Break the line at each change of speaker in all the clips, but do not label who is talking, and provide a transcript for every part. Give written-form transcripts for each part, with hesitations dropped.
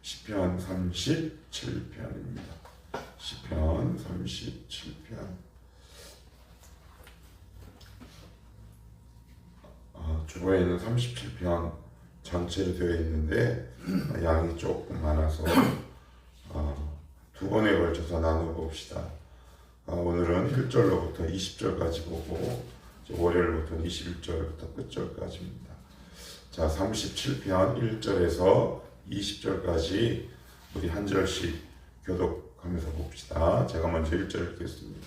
시편 37편입니다. 시편 37편. 주보에 있는 37편 전체로 되어 있는데 양이 조금 많아서 두 번에 걸쳐서 나눠봅시다. 오늘은 1절로부터 20절까지 보고 월요일부터 21절부터 끝절까지입니다. 자, 37편 1절에서 20절까지 우리 한 절씩 교독하면서 봅시다. 제가 먼저 1절 읽겠습니다.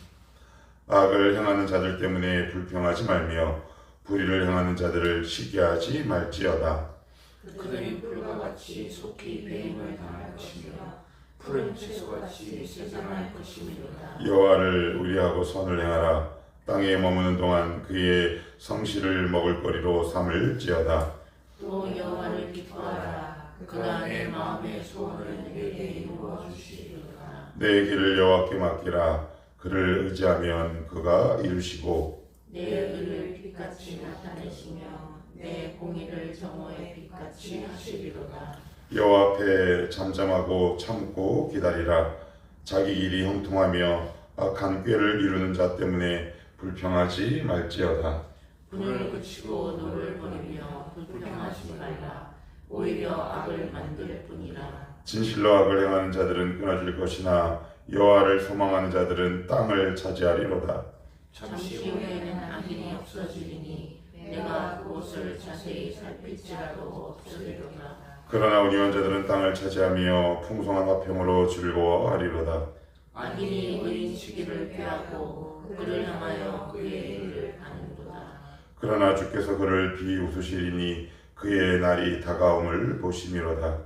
악을 행하는 자들 때문에 불평하지 말며 불의를 행하는 자들을 시기하지 말지어다.
그들이 불과 같이 속히 배임을 당할 것이며 푸른 채소같이 세상할 것이니라.
여호와를 의뢰하고 선을 행하라. 땅에 머무는 동안 그의 성실을 먹을거리로 삼을지어다.
또 여호와를 기뻐하라. 그가 내 마음의 소원을 내게 이루어 주시리라.
내 길을 여호와께 맡기라. 그를 의지하면 그가 이루시고
내 의를 빛같이 나타내시며 내 공의를 정오의 빛같이 하시리로다.
여호와 앞에 잠잠하고 참고 기다리라. 자기 일이 형통하며 악한 꾀를 이루는 자 때문에 불평하지 말지어다.
분을 그치고 노를 버리며 불평하지 말라. 오히려 악을 만들 뿐이라.
진실로 악을 행하는 자들은 끊어질 것이나 여호와를 소망하는 자들은 땅을 차지하리로다.
잠시 후에는 악인이 없어지리니 내가 그곳을 자세히 살필지라도 없으리로다.
그러나 의원자들은 땅을 차지하며 풍성한 화평으로 즐거워하리로다.
악인이 의인 시기를 피하고 그를 향하여 그의 일을 하는도다.
그러나 주께서 그를 비웃으시리니 그의 날이 다가옴을 보심이로다.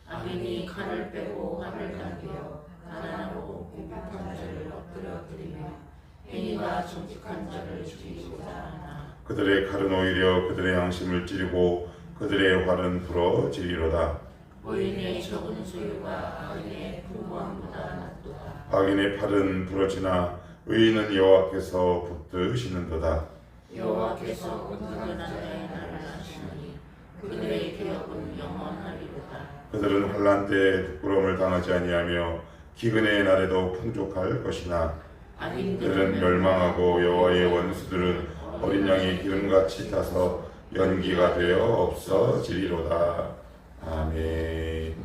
악인이 칼을 빼고 활을 당겨 가난하고 궁핍한 자를 엎드려 드리며 행위가 정직한 자를 죽이고자 하나.
그들의 칼은 오히려 그들의 양심을 찌르고 그들의 활은 부러지리로다.
의인의 적은 소유가 악인의 풍부함보다 낫도다.
악인의 팔은 부러지나 의인은 여호와께서 붙드시는도다.
여호와께서 온전한 자의 날을 하시니 그들의 기업은 영원하리로다.
그들은 환난 때에 부끄러움을 당하지 아니하며 기근의 날에도 풍족할 것이나 그들은 멸망하고 여호와의 원수들은 어린 양의 기름같이 타서 연기가 되어 없어지리로다. 아멘.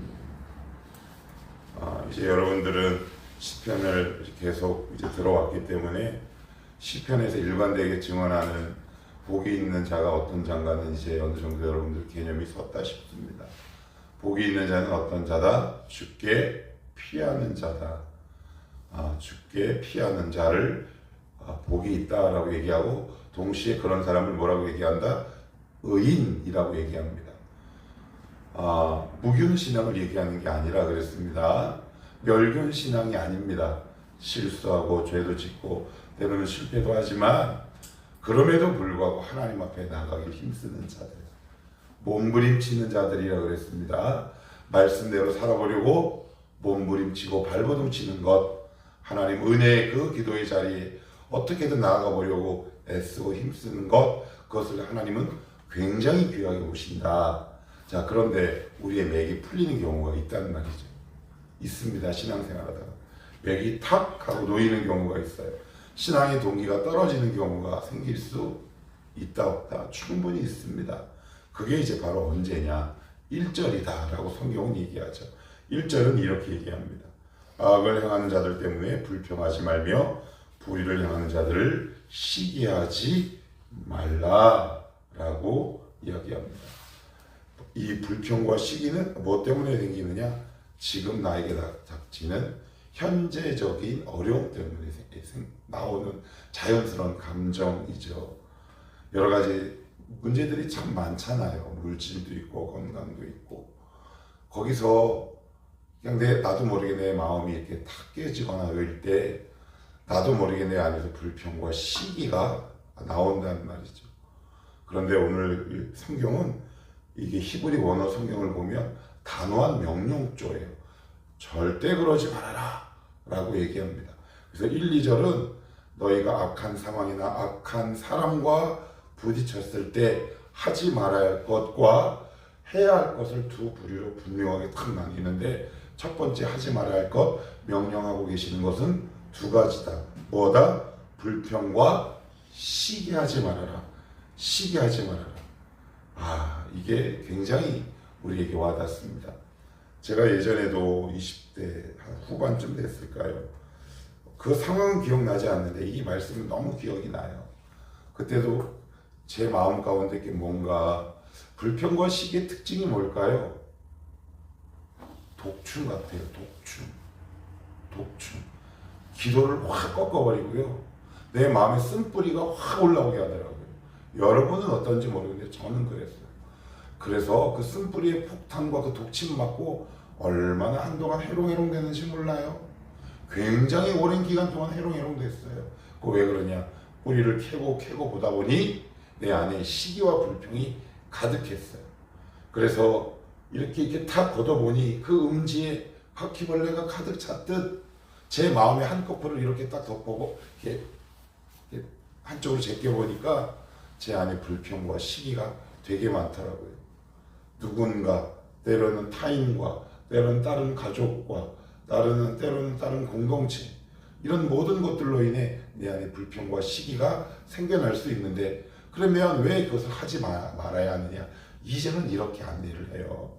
이제 여러분들은 시편을 계속 이제 들어왔기 때문에 시편에서 일관되게 증언하는 복이 있는 자가 어떤 자인가는 이제 어느 정도 여러분들 개념이 섰다 싶습니다. 복이 있는 자는 어떤 자다? 주께 피하는 자다. 주께 피하는 자를 복이 있다라고 얘기하고 동시에 그런 사람을 뭐라고 얘기한다? 의인이라고 얘기합니다. 무균신앙을 얘기하는 게 아니라 그랬습니다. 멸균신앙이 아닙니다. 실수하고 죄도 짓고 때로는 실패도 하지만 그럼에도 불구하고 하나님 앞에 나가길 힘쓰는 자들, 몸부림치는 자들이라고 그랬습니다. 말씀대로 살아보려고 몸부림치고 발버둥 치는 것, 하나님 은혜의 그 기도의 자리에 어떻게든 나아가 보려고 애쓰고 힘쓰는 것, 그것을 하나님은 굉장히 귀하게 보신다. 자, 그런데 우리의 맥이 풀리는 경우가 있다는 말이죠. 있습니다. 신앙생활하다가 맥이 탁 하고 놓이는 경우가 있어요. 신앙의 동기가 떨어지는 경우가 생길 수 있다 없다 충분히 있습니다. 그게 이제 바로 언제냐? 1절이다 라고 성경은 얘기하죠. 1절은 이렇게 얘기합니다. 악을 행하는 자들 때문에 불평하지 말며 불의를 행하는 자들을 시기하지 말라 라고 이야기합니다. 이 불평과 시기는 뭐 때문에 생기느냐? 지금 나에게 닥치는 현재적인 어려움 때문에 나오는 자연스러운 감정이죠. 여러 가지 문제들이 참 많잖아요. 물질도 있고 건강도 있고 거기서 그냥 나도 모르게 내 마음이 이렇게 탁 깨지거나 이럴 때 나도 모르게 내 안에서 불평과 시기가 나온다는 말이죠. 그런데 오늘 성경은 이게 히브리 원어 성경을 보면 단호한 명령조예요. 절대 그러지 말아라 라고 얘기합니다. 그래서 1, 2절은 너희가 악한 상황이나 악한 사람과 부딪혔을 때 하지 말아야 할 것과 해야 할 것을 두 부류로 분명하게 탁 나뉘는데, 첫 번째 하지 말아야 할 것 명령하고 계시는 것은 두 가지다. 뭐다? 불평과 시기하지 말아라. 시기하지 말아라. 이게 굉장히 우리에게 와닿습니다. 제가 예전에도 20대 후반쯤 됐을까요? 그 상황은 기억나지 않는데 이 말씀이 너무 기억이 나요. 그때도 제 마음 가운데 뭔가 불평과 시기의 특징이 뭘까요? 독충 같아요. 독충. 기도를 확 꺾어버리고요. 내 마음에 쓴뿌리가 확 올라오게 하더라고요. 여러분은 어떤지 모르겠는데 저는 그랬어요. 그래서 그 쓴뿌리의 폭탄과 그 독침 맞고 얼마나 한동안 해롱해롱 되는지 몰라요. 굉장히 오랜 기간 동안 해롱해롱 됐어요. 그 왜 그러냐? 뿌리를 캐고 보다 보니 내 안에 시기와 불평이 가득했어요. 그래서 이렇게 탁 걷어보니 그 음지에 바퀴벌레가 가득 찼듯 제 마음의 한꺼풀을 이렇게 딱 덮어보고 이렇게 한쪽으로 제껴보니까 제 안에 불평과 시기가 되게 많더라고요. 누군가, 때로는 타인과, 때로는 다른 가족과, 때로는 다른 공동체, 이런 모든 것들로 인해 내 안에 불평과 시기가 생겨날 수 있는데, 그러면 왜 그것을 하지 말아야 하느냐? 이제는 이렇게 안내를 해요.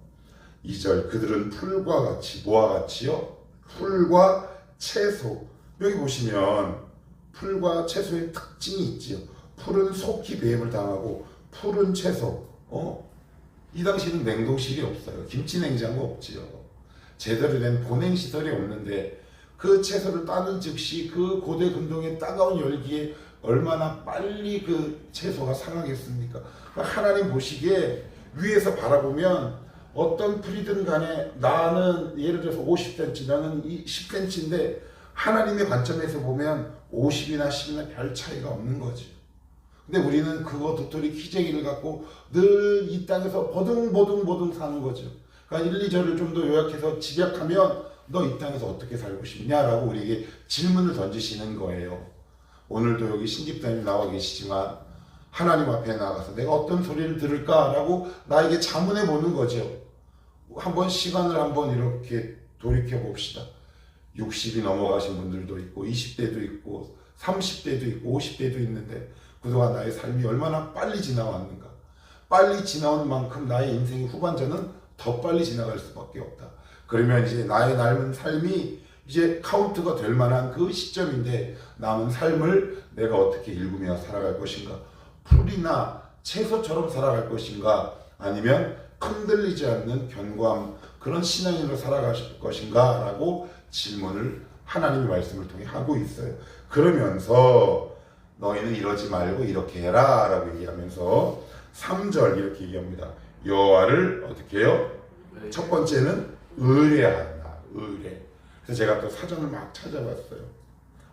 2절, 그들은 풀과 같이, 뭐와 같이요? 풀과 채소. 여기 보시면 풀과 채소의 특징이 있지요. 풀은 속히 배임을 당하고 풀은 채소. 이 당시에는 냉동실이 없어요. 김치 냉장고 없지요. 제대로 된 보냉 시설이 없는데 그 채소를 따는 즉시 그 고대 근동의 따가운 열기에 얼마나 빨리 그 채소가 상하겠습니까? 하나님 보시기에 위에서 바라보면 어떤 풀이든 간에 나는 예를 들어서 50cm, 나는 10cm인데 하나님의 관점에서 보면 50이나 10이나 별 차이가 없는 거죠. 근데 우리는 그거 도토리 키재기를 갖고 늘 이 땅에서 버둥버둥 사는 거죠. 그러니까 1, 2절을 좀 더 요약해서 집약하면 너 이 땅에서 어떻게 살고 싶냐라고 우리에게 질문을 던지시는 거예요. 오늘도 여기 신집단이 나와 계시지만 하나님 앞에 나가서 내가 어떤 소리를 들을까라고 나에게 자문해 보는 거죠. 한번 시간을 한번 이렇게 돌이켜 봅시다. 60이 넘어가신 분들도 있고 20대도 있고 30대도 있고 50대도 있는데 그동안 나의 삶이 얼마나 빨리 지나왔는가. 빨리 지나온 만큼 나의 인생의 후반전은 더 빨리 지나갈 수밖에 없다. 그러면 이제 나의 남은 삶이 이제 카운트가 될 만한 그 시점인데 남은 삶을 내가 어떻게 읽으며 살아갈 것인가. 풀이나 채소처럼 살아갈 것인가 아니면 흔들리지 않는 견고함 그런 신앙인으로 살아갈 것인가 라고 질문을 하나님의 말씀을 통해 하고 있어요. 그러면서 너희는 이러지 말고 이렇게 해라 라고 얘기하면서 3절 이렇게 얘기합니다. 여호와를 어떻게 해요? 첫 번째는 의뢰한다. 의뢰. 그래서 제가 또 사전을 막 찾아봤어요.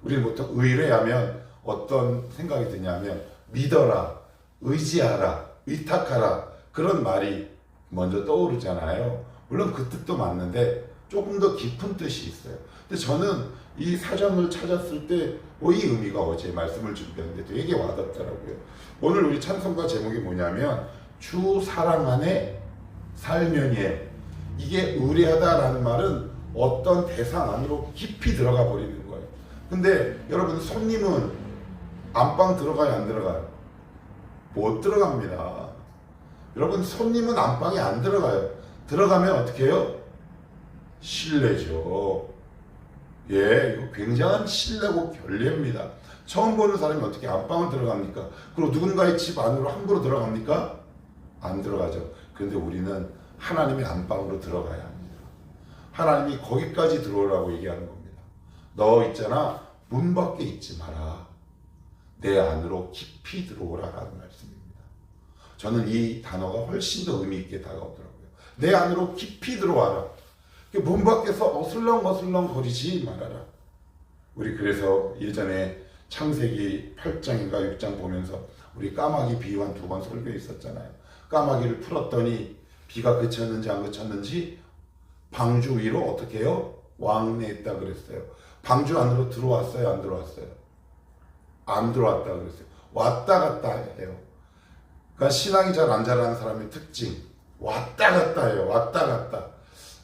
우리는 보통 의뢰하면 어떤 생각이 드냐면 믿어라, 의지하라, 의탁하라 그런 말이 먼저 떠오르잖아요. 물론 그 뜻도 맞는데 조금 더 깊은 뜻이 있어요. 근데 저는 이 사전을 찾았을 때 이 의미가 어제 말씀을 준비했는데 되게 와닿더라고요. 오늘 우리 찬송가 제목이 뭐냐면 주 사랑 안에 살면예. 이게 의뢰하다라는 말은 어떤 대상 안으로 깊이 들어가 버리는 거예요. 근데 여러분 손님은 안방 들어가요 안 들어가요? 못 들어갑니다. 여러분 손님은 안방에 안 들어가요. 들어가면 어떻게 해요? 신뢰죠. 이거 굉장한 신뢰고 결례입니다. 처음 보는 사람이 어떻게 안방을 들어갑니까? 그리고 누군가의 집 안으로 함부로 들어갑니까? 안 들어가죠. 그런데 우리는 하나님의 안방으로 들어가야 합니다. 하나님이 거기까지 들어오라고 얘기하는 겁니다. 너 있잖아 문 밖에 있지 마라. 내 안으로 깊이 들어오라라는 말씀입니다. 저는 이 단어가 훨씬 더 의미 있게 다가오더라고요. 내 안으로 깊이 들어와라. 문 밖에서 어슬렁어슬렁 거리지 말아라. 우리 그래서 예전에 창세기 8장인가 6장 보면서 우리 까마귀 비유한 2번 설교 있었잖아요. 까마귀를 풀었더니 비가 그쳤는지 안 그쳤는지 방주 위로 어떻게 해요? 왕래했다 그랬어요. 방주 안으로 들어왔어요? 안 들어왔어요? 안 들어왔다 그랬어요. 왔다 갔다 해요. 그러니까 신앙이 잘 안 자라는 사람의 특징. 왔다 갔다 해요. 왔다 갔다.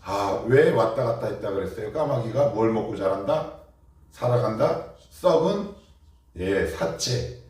아, 왜 왔다 갔다 했다 그랬어요? 까마귀가 뭘 먹고 자란다? 살아간다? 썩은 사체.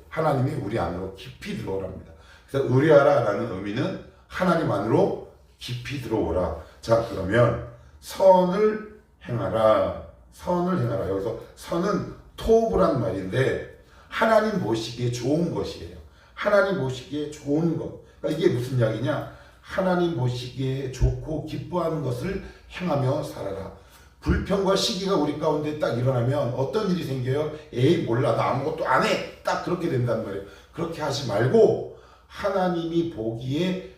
하나님이 우리 안으로 깊이 들어오랍니다. 그래서 의뢰하라라는 의미는 하나님 안으로 깊이 들어오라. 자, 그러면 선을 행하라. 선을 행하라. 여기서 선은 토브란 말인데 하나님 보시기에 좋은 것이에요. 하나님 보시기에 좋은 것. 그러니까 이게 무슨 이야기냐? 하나님 보시기에 좋고 기뻐하는 것을 행하며 살아라. 불평과 시기가 우리 가운데 딱 일어나면 어떤 일이 생겨요? 에이 몰라 나 아무것도 안 해. 딱 그렇게 된단 말이에요. 그렇게 하지 말고 하나님이 보기에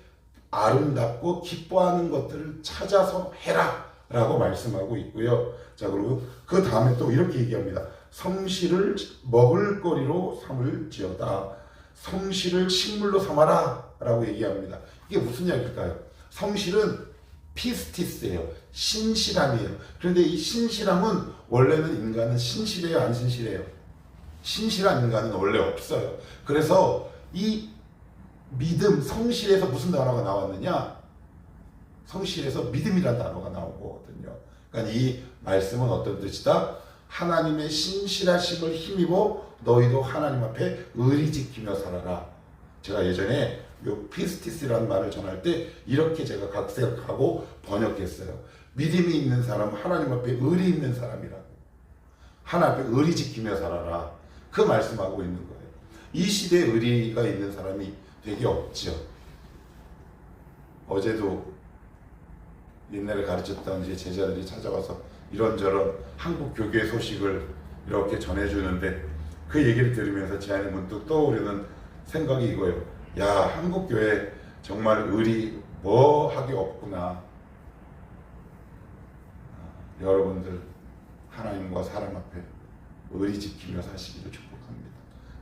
아름답고 기뻐하는 것들을 찾아서 해라 라고 말씀하고 있고요. 자, 그리고 그 다음에 또 이렇게 얘기합니다. 성실을 먹을거리로 삼을지어다. 성실을 식물로 삼아라 라고 얘기합니다. 이게 무슨 이야기일까요? 성실은 피스티스예요. 신실함이에요. 그런데 이 신실함은 원래는 인간은 신실해요? 안 신실해요? 신실한 인간은 원래 없어요. 그래서 이 믿음, 성실에서 무슨 단어가 나왔느냐? 성실에서 믿음이라는 단어가 나온 거거든요. 그러니까 이 말씀은 어떤 뜻이다? 하나님의 신실하심을 힘입어 너희도 하나님 앞에 의리 지키며 살아라. 제가 예전에 요 피스티스라는 말을 전할 때 이렇게 제가 각색하고 번역했어요. 믿음이 있는 사람은 하나님 앞에 의리 있는 사람이라고. 하나님 앞에 의리 지키며 살아라. 그 말씀하고 있는 거예요. 이 시대에 의리가 있는 사람이 되게 없죠. 어제도 옛날에 가르쳤던 이제 제자들이 찾아와서 이런저런 한국 교계 소식을 이렇게 전해주는데 그 얘기를 들으면서 제 안에 문득 떠오르는 생각이 이거예요. 야, 한국 교회 정말 의리 뭐하게 없구나. 여러분들 하나님과 사람 앞에 의리 지키며 사시기를 축복합니다.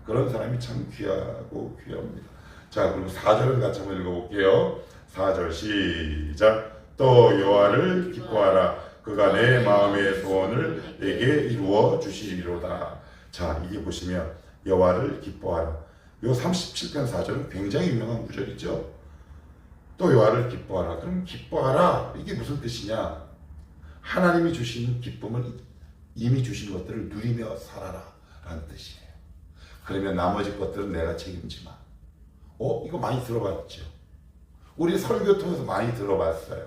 그런 사람이 참 귀하고 귀합니다. 자, 그리고 4절을 같이 한번 읽어볼게요. 4절 시작. 또 여호와를 기뻐하라. 그가 내 마음의 소원을 내게 이루어 주시리로다. 자, 이게 보시면 여호와를 기뻐하라. 요 37편 4절은 굉장히 유명한 구절이죠. 또 여호와를 기뻐하라. 그럼 기뻐하라. 이게 무슨 뜻이냐? 하나님이 주신 기쁨은 이미 주신 것들을 누리며 살아라 라는 뜻이에요. 그러면 나머지 것들은 내가 책임지 마. 이거 많이 들어봤죠? 우리 설교 통해서 많이 들어봤어요.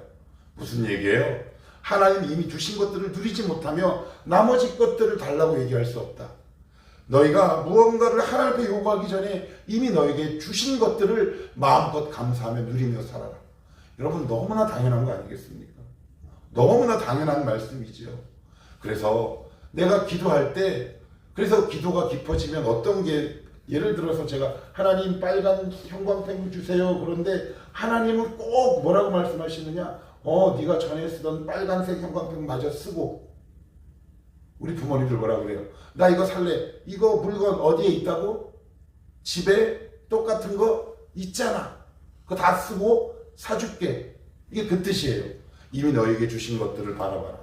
무슨 얘기예요? 하나님 이미 주신 것들을 누리지 못하며 나머지 것들을 달라고 얘기할 수 없다. 너희가 무언가를 하나님 앞에 요구하기 전에 이미 너에게 주신 것들을 마음껏 감사하며 누리며 살아라. 여러분 너무나 당연한 거 아니겠습니까? 너무나 당연한 말씀이죠. 그래서 내가 기도할 때 그래서 기도가 깊어지면 어떤 게 예를 들어서 제가 하나님 빨간 형광펜 주세요. 그런데 하나님은 꼭 뭐라고 말씀하시느냐? 네가 전에 쓰던 빨간색 형광펜 마저 쓰고. 우리 부모님들 뭐라 그래요? 나 이거 살래. 이거 물건 어디에 있다고? 집에 똑같은 거 있잖아. 그거 다 쓰고 사줄게. 이게 그 뜻이에요. 이미 너에게 주신 것들을 바라봐라.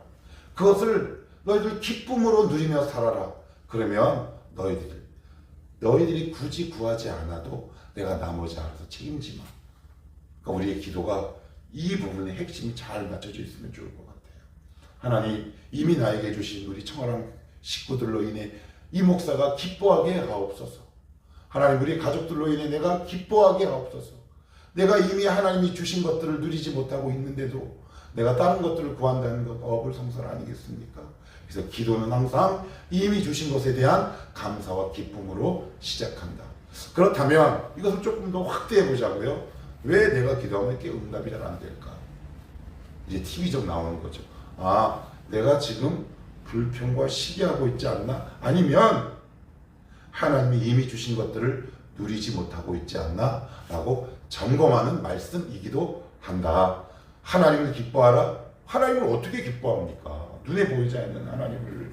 그것을 너희들 기쁨으로 누리며 살아라. 그러면 너희들이 굳이 구하지 않아도 내가 나머지 알아서 책임지마. 그러니까 우리의 기도가 이 부분의 핵심이 잘 맞춰져 있으면 좋을 것 같아요. 하나님 이미 나에게 주신 우리 청아랑 식구들로 인해 이 목사가 기뻐하게 하옵소서. 하나님 우리 가족들로 인해 내가 기뻐하게 하옵소서. 내가 이미 하나님이 주신 것들을 누리지 못하고 있는데도 내가 다른 것들을 구한다는 것 어불성설 아니겠습니까? 그래서 기도는 항상 이미 주신 것에 대한 감사와 기쁨으로 시작한다. 그렇다면 이것을 조금 더 확대해 보자고요. 왜 내가 기도하면 이렇게 응답이 잘 안 될까? 이제 TV적 나오는 거죠. 내가 지금 불평과 시기하고 있지 않나? 아니면 하나님이 이미 주신 것들을 누리지 못하고 있지 않나? 라고 점검하는 말씀이기도 한다. 하나님을 기뻐하라? 하나님을 어떻게 기뻐합니까? 눈에 보이지 않는 하나님을.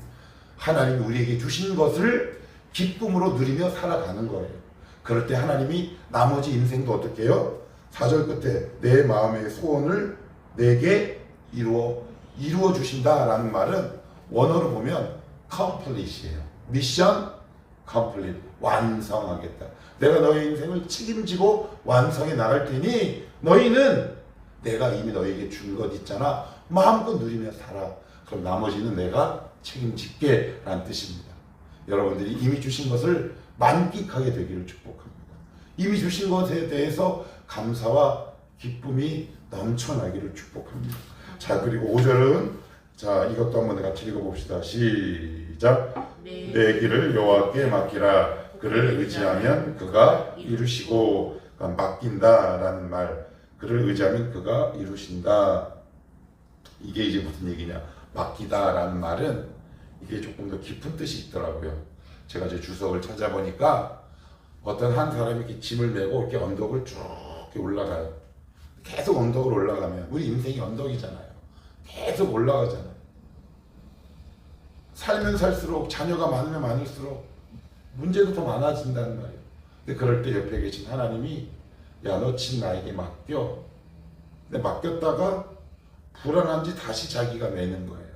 하나님이 우리에게 주신 것을 기쁨으로 누리며 살아가는 거예요. 그럴 때 하나님이 나머지 인생도 어떻게 해요? 4절 끝에 내 마음의 소원을 내게 이루어 주신다라는 말은 원어로 보면 complete이에요. 미션 complete. 완성하겠다. 내가 너의 인생을 책임지고 완성해 나갈 테니 너희는 내가 이미 너에게 준 것 있잖아. 마음껏 누리며 살아. 그럼 나머지는 내가 책임질게 라는 뜻입니다. 여러분들이 이미 주신 것을 만끽하게 되기를 축복합니다. 이미 주신 것에 대해서 감사와 기쁨이 넘쳐나기를 축복합니다. 자, 그리고 5절은 자, 이것도 한번 같이 읽어봅시다. 시작. 내 길을 여호와께 맡기라. 그를 의지하면 그가 이루시고. 그러니까 맡긴다라는 말, 그를 의지하면 그가 이루신다. 이게 이제 무슨 얘기냐? 맡기다라는 말은 이게 조금 더 깊은 뜻이 있더라고요. 제가 제 주석을 찾아보니까 어떤 한 사람이 이렇게 짐을 메고 이렇게 언덕을 쭉 이렇게 올라가요. 계속 언덕을 올라가면 우리 인생이 언덕이잖아요. 계속 올라가잖아요. 살면 살수록 자녀가 많으면 많을수록 문제도 더 많아진다는 말이에요. 근데 그럴 때 옆에 계신 하나님이 야, 너 짐 나에게 맡겨. 근데 맡겼다가 불안한지 다시 자기가 메는 거예요.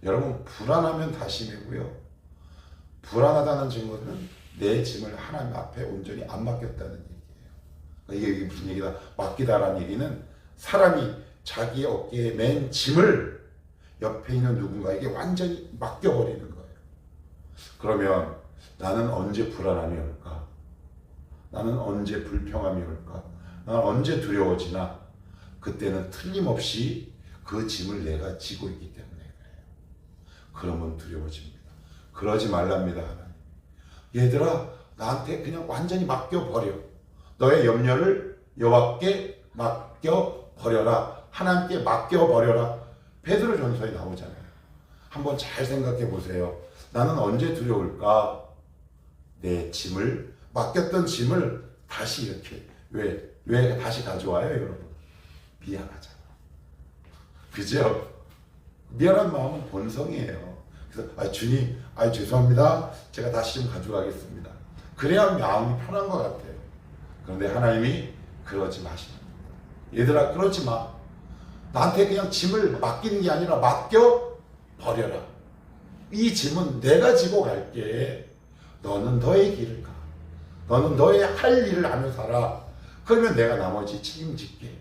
여러분, 불안하면 다시 메고요. 불안하다는 증거는 내 짐을 하나님 앞에 온전히 안 맡겼다는 얘기예요. 이게 무슨 얘기다? 맡기다라는 얘기는 사람이 자기의 어깨에 맨 짐을 옆에 있는 누군가에게 완전히 맡겨버리는 거예요. 그러면 나는 언제 불안함이 올까? 나는 언제 불평함이 올까? 나는 언제 두려워지나? 그때는 틀림없이 그 짐을 내가 지고 있기 때문에 그래요. 그러면 두려워집니다. 그러지 말랍니다, 하나님. 얘들아, 나한테 그냥 완전히 맡겨버려. 너의 염려를 여호와께 맡겨버려라. 하나님께 맡겨버려라. 베드로 전서에 나오잖아요. 한번 잘 생각해 보세요. 나는 언제 두려울까? 내 짐을, 맡겼던 짐을 다시 이렇게, 왜 다시 가져와요, 여러분? 미안하잖아. 그죠? 미안한 마음은 본성이에요. 그래서 주님, 죄송합니다. 제가 다시 좀 가져가겠습니다. 그래야 마음이 편한 것 같아요. 그런데 하나님이 그러지 마시는 거예요. 얘들아, 그러지 마. 나한테 그냥 짐을 맡기는 게 아니라 맡겨 버려라. 이 짐은 내가 지고 갈게. 너는 너의 길을 가. 너는 너의 할 일을 하며 살아. 그러면 내가 나머지 책임질게.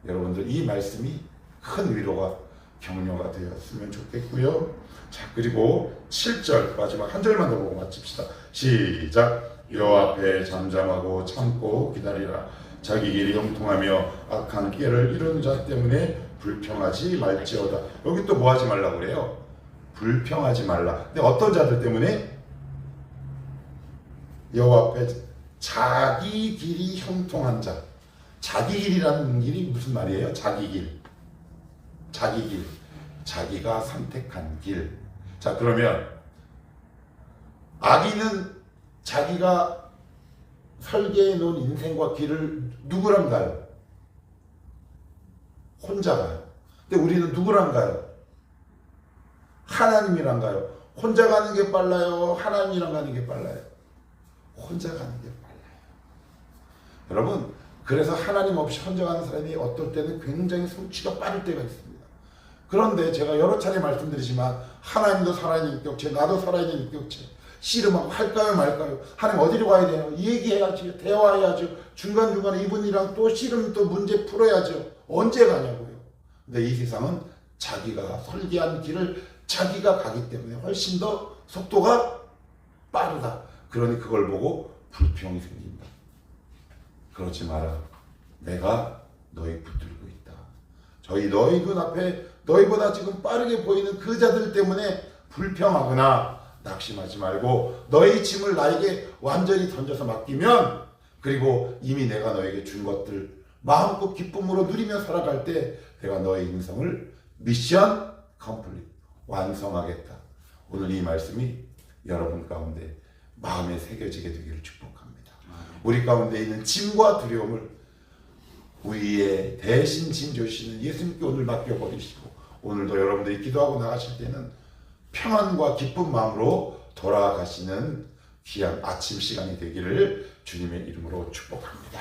여러분들, 이 말씀이 큰 위로가 격려가 되었으면 좋겠고요. 자, 그리고 7절 마지막 한 절만 더 보고 마칩시다. 시작. 여호와 앞에 잠잠하고 참고 기다리라. 자기 길이 형통하며 악한 꾀를 이루는 자 때문에 불평하지 말지어다. 여기 또 뭐 하지 말라고 그래요? 불평하지 말라. 근데 어떤 자들 때문에? 여호와 앞에 자기 길이 형통한 자. 자기 길이라는 길이 무슨 말이에요? 자기 길. 자기 길. 자기가 선택한 길. 자, 그러면 악인은 자기가 설계해 놓은 인생과 길을 누구랑 가요? 혼자 가요. 근데 우리는 누구랑 가요? 하나님이랑 가요. 혼자 가는 게 빨라요? 하나님이랑 가는 게 빨라요? 혼자 가는 게 빨라요. 여러분, 그래서 하나님 없이 혼자 가는 사람이 어떨 때는 굉장히 성취가 빠를 때가 있습니다. 그런데 제가 여러 차례 말씀드리지만 하나님도 살아있는 인격체, 나도 살아있는 인격체. 씨름하고 할까요 말까요? 하나님 어디로 가야 돼요? 얘기해야지, 대화해야죠. 중간중간에 이분이랑 또 씨름, 또 문제 풀어야죠. 언제 가냐고요. 근데 이 세상은 자기가 설계한 길을 자기가 가기 때문에 훨씬 더 속도가 빠르다. 그러니 그걸 보고 불평이 생긴다. 그러지 마라. 내가 너희 붙들고 있다. 너희 눈앞에 너희보다 지금 빠르게 보이는 그 자들 때문에 불평하거나 낙심하지 말고 너희 짐을 나에게 완전히 던져서 맡기면, 그리고 이미 내가 너에게 준 것들 마음껏 기쁨으로 누리며 살아갈 때 내가 너의 인생을 미션 컴플릿 완성하겠다. 오늘 이 말씀이 여러분 가운데 마음에 새겨지게 되기를 축복합니다. 우리 가운데 있는 짐과 두려움을 우리의 대신 짐 조시는 예수님께 오늘 맡겨버리시고, 오늘도 여러분들이 기도하고 나가실 때는 평안과 기쁜 마음으로 돌아가시는 귀한 아침 시간이 되기를 주님의 이름으로 축복합니다.